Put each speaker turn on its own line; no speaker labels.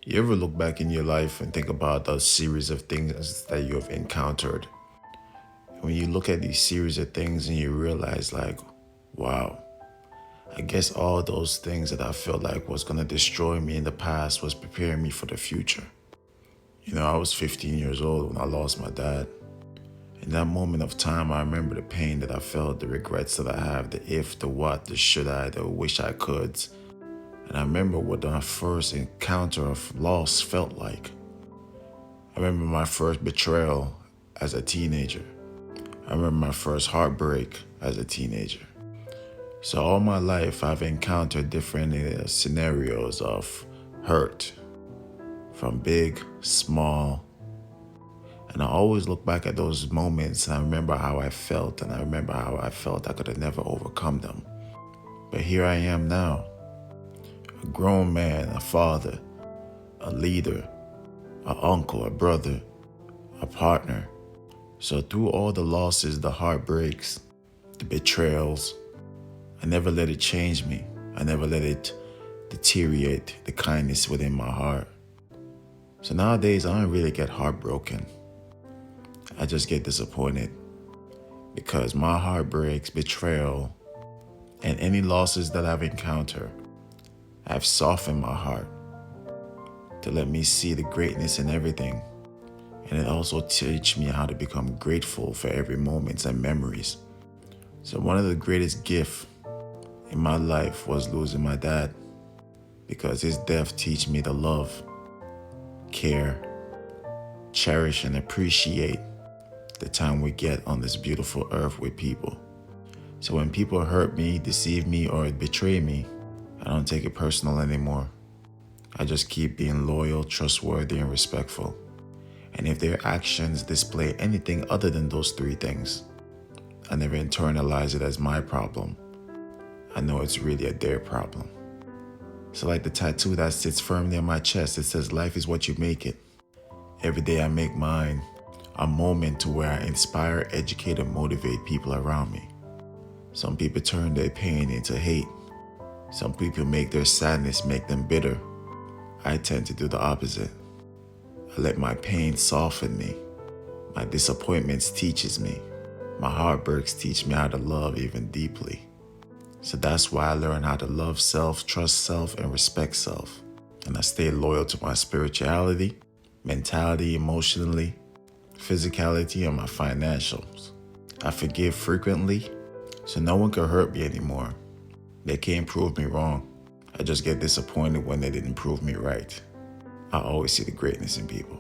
You ever look back in your life and think about the series of things that you have encountered? When you look at these series of things and you realize like, wow, I guess all those things that I felt like was going to destroy me in the past was preparing me for the future. I was 15 years old when I lost my dad. In that moment of time, I remember the pain that I felt, the regrets that I have, the if, the what, the should I, the wish I could. And I remember what my first encounter of loss felt like. I remember my first betrayal as a teenager. I remember my first heartbreak as a teenager. So all my life, I've encountered different scenarios of hurt, from big, small, and I always look back at those moments and I remember how I felt, and I remember how I felt I could have never overcome them. But here I am now, a grown man, a father, a leader, an uncle, a brother, a partner. So through all the losses, the heartbreaks, the betrayals, I never let it change me. I never let it deteriorate the kindness within my heart. So nowadays, I don't really get heartbroken. I just get disappointed because my heartbreaks, betrayal, and any losses that I've encountered have softened my heart to let me see the greatness in everything. And it also teach me how to become grateful for every moment and memories. So one of the greatest gifts in my life was losing my dad, because his death teach me to love, care, cherish, and appreciate the time we get on this beautiful earth with people. So when people hurt me, deceive me, or betray me, I don't take it personal anymore. I just keep being loyal, trustworthy, and respectful. And if their actions display anything other than those three things, I never internalize it as my problem. I know it's really their problem. So like the tattoo that sits firmly on my chest, it says, life is what you make it. Every day I make mine a moment to where I inspire, educate, and motivate people around me. Some people turn their pain into hate. Some people make their sadness make them bitter. I tend to do the opposite. I let my pain soften me. My disappointments teaches me. My heartbreaks teach me how to love even deeply. So that's why I learned how to love self, trust self, and respect self. And I stay loyal to my spirituality, mentality, emotionally, physicality, and my financials. I forgive frequently, so no one can hurt me anymore. They can't prove me wrong. I just get disappointed when they didn't prove me right. I always see the greatness in people.